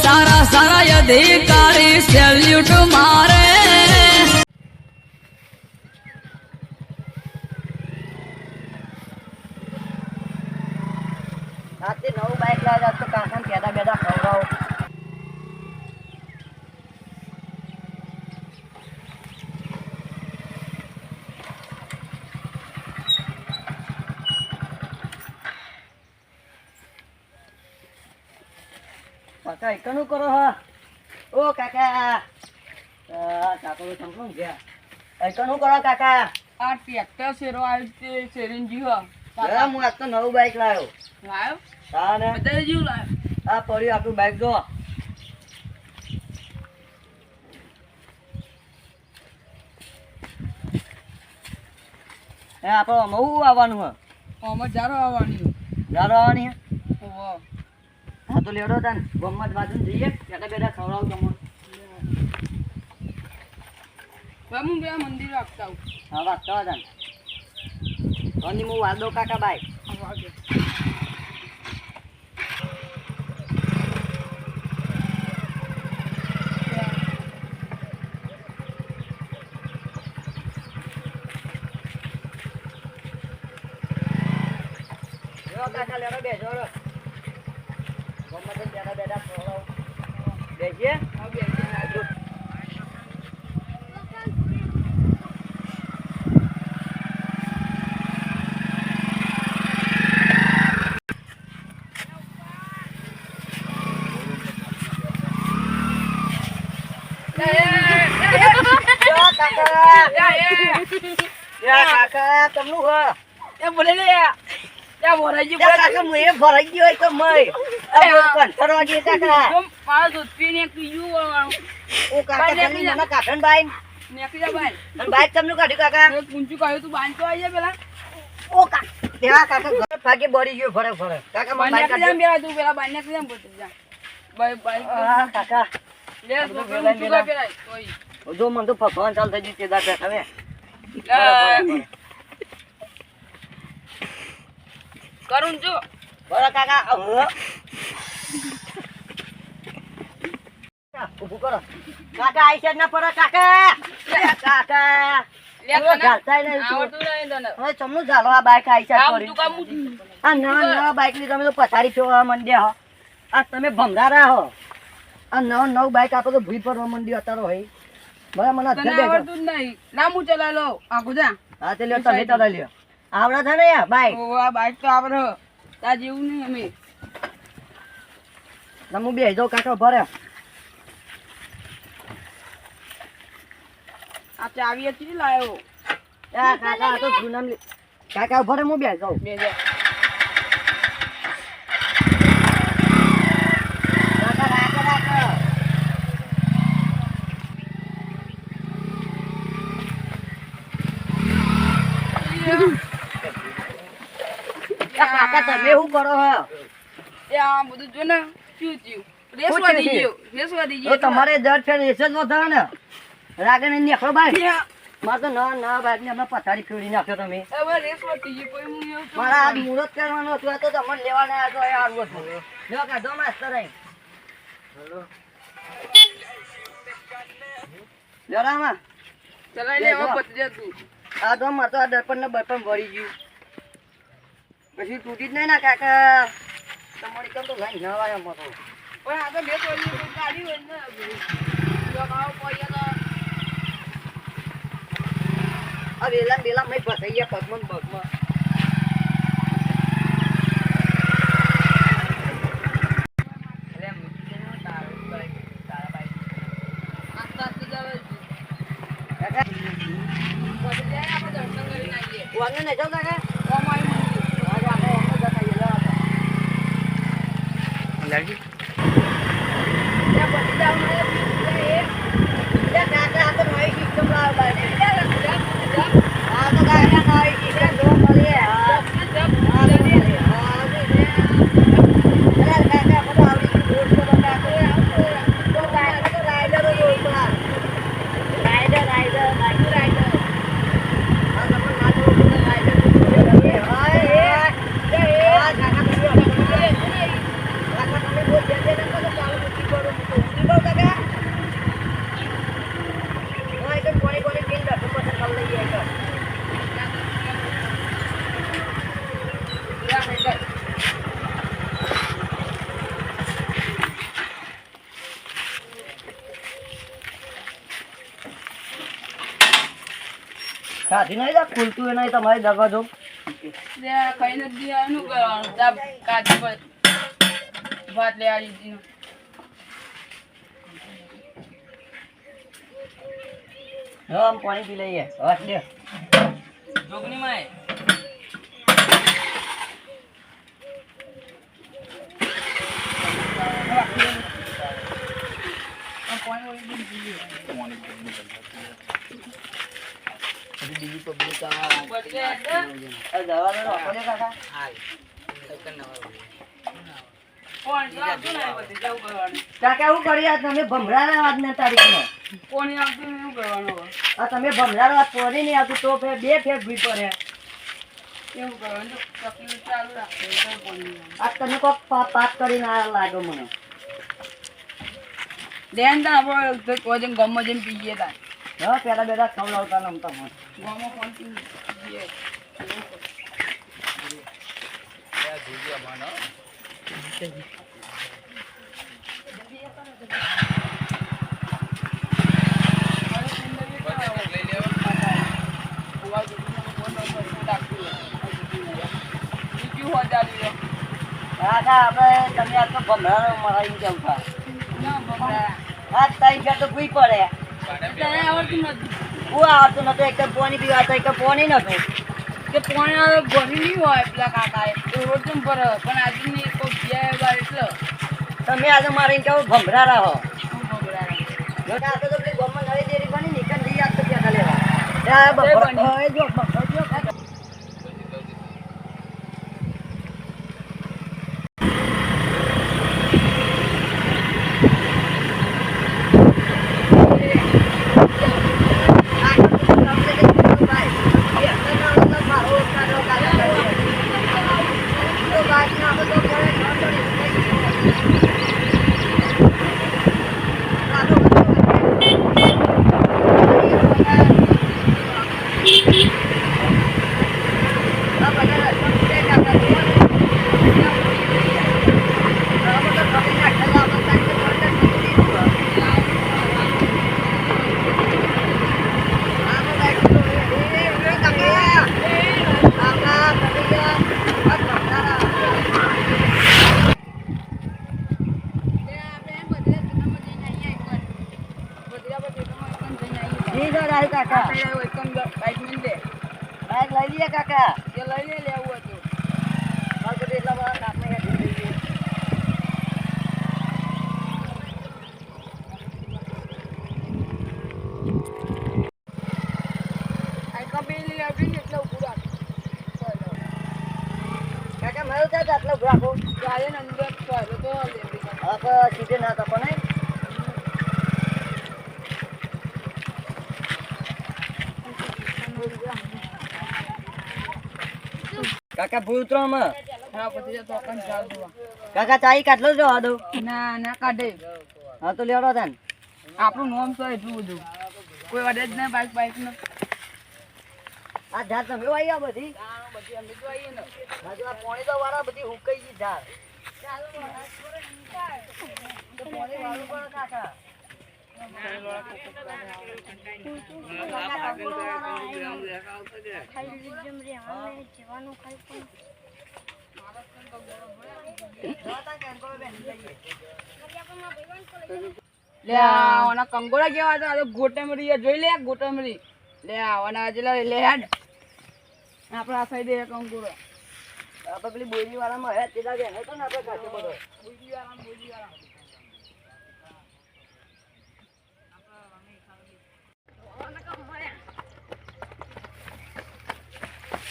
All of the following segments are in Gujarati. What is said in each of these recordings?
સારા સારા અધિકારી સેલ્યુટ મારે આજથી નવું બાઈક લાવ્યા તો કાકા પેડા બેડા ખવડાવો કાકા એકનું કરો હા ઓ કાકા કાકા તો સંપૂર્ણ ગયા એકનું કરો કાકા આ ટ્રેક્ટર શેરો આવી તે શેરીનજી હો હું આજ તો નવું બાઈક લાવ્યો લાયો હા ને બધાય જીવ લાયો આ પડ્યું આપણું બાઈક જો હે આપણે નવું આવવાનું હે આમાં જારો આવવાની જારો આવવાની હે ઓહો હા તો લેવડો તાન ગમત બાજુ જઈએ બેઠા બેઠા ખવડાવું તમને હું બે મંદિર રાખતા હું હા વાત કરો તાન અને હું વાદો કાકા બાઈક કાકા લેડો બેસો ગમત બેઠા બેઠા ખવડાવું બેસીએ કાકા તમનું હે એ બોલે લે યા બોરાજી કાકા હું એ ભરાઈ ગયો તો મય કંઠરવા દે કાકા મારા દૂધપી ને કીયું ઓ કાકા તમે મને કાઢન બાઈ નેકી જા ભાઈ અને બાઈક તમનું કાઢ્યું કાકા એક પૂંચું કાઢ્યું તું બાંધતો આવી જા પેલા ઓ કાકા તેવા કાકા ઘર ભાગે બળી ગયો ભરે ભરે કાકા મને બાઈક બાંધ્યા કાઢ્યું પેલા તું પેલા બાંધ્યા કેમ બોલતો જા બાઈ બાઈ હા કાકા લે તો પૂંચું કા પેલા ઓય જો મને તો ભગવાન ચાલ થઈ ગયું તેદા બેઠા હવે કરું જો બરા કાકા ઉભું કરો કાકા આઈ છે ના પર કાકા કાકા લે ગાલતાય નહીં આવડતું નહીં તને હવે ચમનું ચાલો આ બાઈક આઈ છે આમ પડી તું કામ આ નવા બાઈક ની તમે તો પથારી ફેરવા માંડ્યા હો આ તમે ભંગારા હો આ નવ બાઈક આપો તો ભૂઈ પડવા માંડ્યો અત્યારે હોય બરાબર મને તને આવડતું જ નહીં ના હું ચલા લો આખું જા હા તે લ્યો તમે ચલાવી લ્યો આવડે છે ને યાર બાઈક ઓ આ બાઈક તો આવડે તા જેવું નહીં અમે હું બે જાઉં કાકા ભરે આ ચાવી હતી લાયો કાકા આ તો જૂના કાકા ભરે હું બે જાઉં બે જા કાકા તમે શું કરો હો એ આ બધું જો ને શું થયું રેસવા દીજો તમારે દર ફેર રેસ જ વધારે ને રાગે ને નીકળો બાઈક મારે તો ના બાઈક ને હમણાં પથારી ફેરવી નાખ્યો તમે હવે રેસવા દીજો કોઈ હું એવું મારા આજ મુહૂર્ત કરવાનો હતો તો તમને લેવાના હતો એ આવવો હતો લ્યો કાઢો માસ્તર અહીં લ્યો રામા ચલાઈ લે હવે પતી જા તું આ તો મારે તો આ દર્પણ ને બર્પણ ભરી ગયું પછી તૂટી જ નહીં ના કાકા તમારી કેમ તો લઈ ના આવ્યા મતો પણ આ તો બે તોડી ગાડી હોય ને જો ભાવ પડ્યા આ વેલા મેં ફસાઈ ગયા પગમાં પગમાં વાંધો નહીં જાઓ કાકા લાગી ખાધી નહીં જા ખુલતું એ નહીં તમારી દગો જો લે ખાઈને જ દી આનું કરવાનું તા કાચી પર ભાત લે આવી દી આમ પાણી પી લઈએ હટ લે જોગની માં આ દવાનો રોકો દે કાકા કાકા એવું કરી આ તમે ભમરાના આજના તારીખમાં કોની આવતું એવું કરવાનું હવે આ તમે ભમરાનો આ પોરી નહીં આવતું તો ફેર બે ફેર ભૂઈ પડે એવું કરવાનું તકલીફ ચાલુ રાખે કોની આ તમે કોક પાપ કરીને આ લાગ્યો મને ધ્યાન તા આપણે કોઈ જેમ ગમો જેમ પીએ તા હા પેલા બેટા ખવડાવતા નમતા મને ગમો ફોન પીએ કાકા આપણે તમે આ તો ભમરાનો મરાઈ જાવ છો આ તાઈ ગયા તો ભૂઈ પડે હું આવતું નતું એક પોણી પીવા તો એક પોણી નતું કે પોણા ભરી નહીં હોય પેલા કાકાએ તો રોજ જેમ ભરે પણ આજે નહીં કોઈ ગયા વાર એટલે તમે આજે મારીને કેવું ભમરા રહો શું ભગડા જો આ તો પેલી ગોમમાં નવી ડેરી બની નીકળ જઈએ આજ તો પેલા લેવા ત્યાં બપોર હવે જો બપોર જો કાકા બાઈક લઈ લઈએ કાકા કે લઈને લેવું હતું મારે બધું એટલા બધા નાખને હેઠી જઈએ આટલા બે લઈ આવી એટલે ઉભું રાખ કાકા મારું ત્યાં આટલો રાખો ગાય ને અંદર ફરો તો લેવી હવે સીધે ના તપો નહીં કાકા ભૂતરામાં હા પછી તો પણ ચાલુ કાકા ચાઈ કાટલો જ રહેવા દો ના ના કાઢે હા તો લેવડો તાન આપણું નામ તો એટલું બધું કોઈ વડે જ નહીં બાઈક ને આ ઝાડ તમે વાઈ આ બધી બધી અમે તો આવીએ ને બાજુ આ પોણી તો વાળા બધી હુકાઈ ગઈ ઝાડ તો પોણી વાળું પણ કાકા લે આવાના કંગોરા કેવા હતા આ ગોટેમરી જોઈ લે ગોટેમરી લે આવાના આજે લે હેડ આપણે આ સાઈડે કંગોરા આપણે પેલી બોરી વાળામાં હે તેલા ગયા હે તો ને આપણે કાચો બધો બોજી વાળા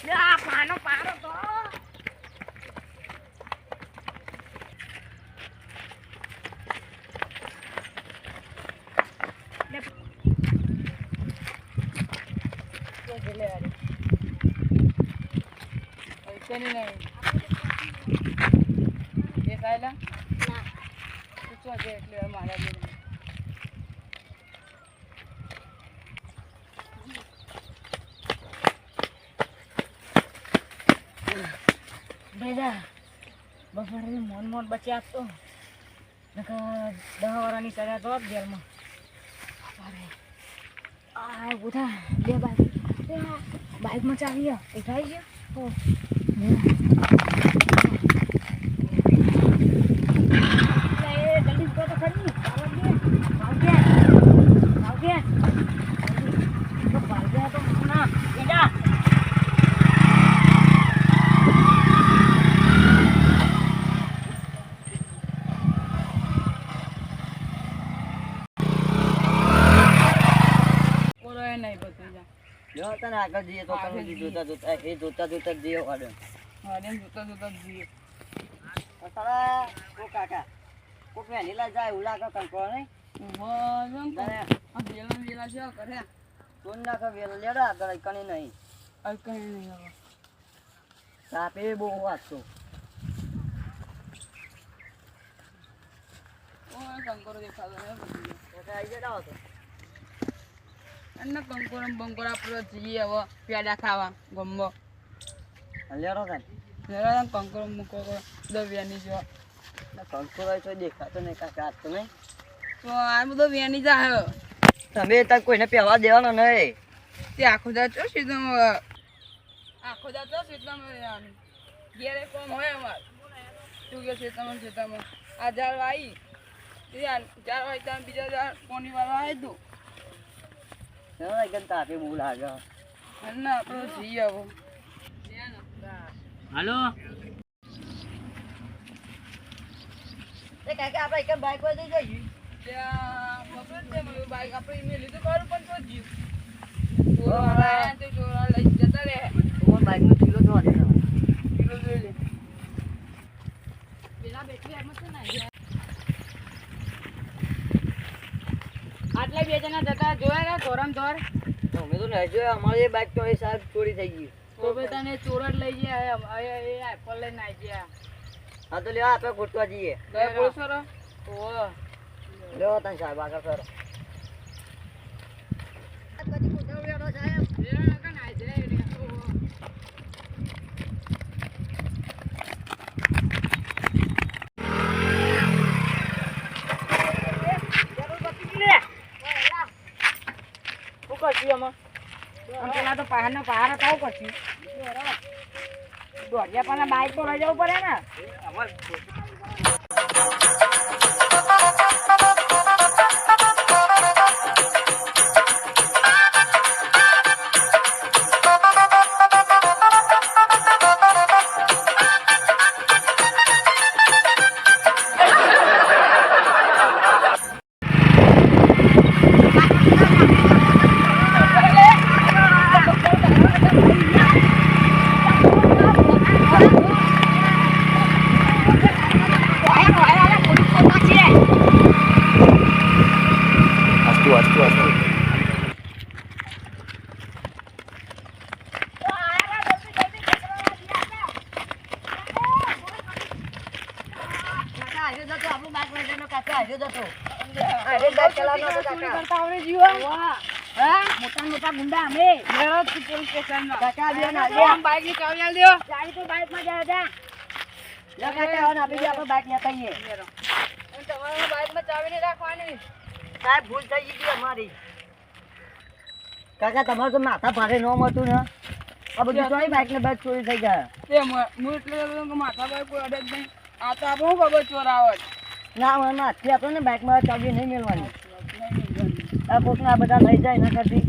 લે આ પાનો પારો તો नहीं नहीं ये साइला ना पूछो जे એટલે મારા બેડા બફારે મોન બચ્યા તો નકા 10 વાળાની સજા તો જેલમાં અરે આ ઉઠા લે બાય બાઇકમાં ચાવી ઉઠાઈ ગયો જલ્દી તો ખરી કોરોય નહીં બધું જા જો તને આગળ જઈએ તો તમે જોતા જોતા જ જઈએ વાડે હાડે જોતા જોતા જઈએ સારા ઓ કાકા કોક વેની લા જાય ઉલા કા કંકો નહીં વજન તારે આ વેલા છે કરે કોણ ના કે વેલ લેડા આગળ કણી નહીં આ કઈ નહીં હવે સાપે બહુ વાંચતો ઓય કંકોરો દેખાતો ને બધું તો આઈ જતા હતો અને કંકોરો બંકોરા પર જઈએ હવે પેડા ખાવા ગમબો લેડો કાઈ જરા કંકોરો મૂકો દવ્યાની જો કંકો હોય તો દેખાતો નહીં કાકા આજ તો નહીં તો આ બધો વ્યાની જા તમે ત્યાં કોઈને પહેવા દેવાનો નહીં તે આખો દા ચો સીધમ આખો દા ચો સીધમ ઘેરે કોમ હોય અમાર તું કે સીધમ આ જાળ આવી તે જાળ આવી ત્યાં બીજા જાળ કોની વાળા આવી તું એકદમ તાપે બહુ લાગે અને આપણો જઈએ હવે હાલો એ કાકા આપણે એક બાઈક પર જઈ જઈએ ત્યાં ખબર છે મને બાઈક આપણે મેં લીધું ખરું પણ તો જીવ ચોરા તો ચોરા લઈ જતા રહે તમારા બાઈકનો ચીલો તો વાગે કિલો જોઈ લે પેલા બેટરી એમ છે ને આટલા બે જણા જતા જોયા ને ધોરમ ધોર અમે તો નહીં જોયા અમારે એ બાઈક તો એ સાહેબ ચોરી થઈ ગઈ તો ભાઈ તને ચોર જ લઈ ગયા એ આઈફોન લઈને આવી ગયા હા તો લેવા આપણે ગોતવા જઈએ ગયે બોલશો રો ઓ લેવો તને સાહેબ આગળ કરો પેલા તો પહાડ નો પહાડ હતા પછી દોઢિયા પણ બાઈક તો લઈ જવું પડે ને મોટા ગુંડા અમે પોલીસ સ્ટેશન બાઈક ની ચાવી આલ દો ચાવી તો બાઈક માં જાય તમારા બાઈક માં ચાવી નહીં રાખવાની સાહેબ ભૂલ થઈ ગઈ અમારી કાકા તમારે તો માથા ભારે ન મળતું ને આ બધું ચોરી બાઈક ને બાઈક ચોરી થઈ ગયા તે હું એટલે માથા બાઈક કોઈ અડે જ નહીં આ તો આપણું ખબર ચોર આવત ના મને માથથી આપણો ને બાઈકમાં ચાવી નહીં મેળવાની આ કોકને આ બધા લઈ જાય એના કરતી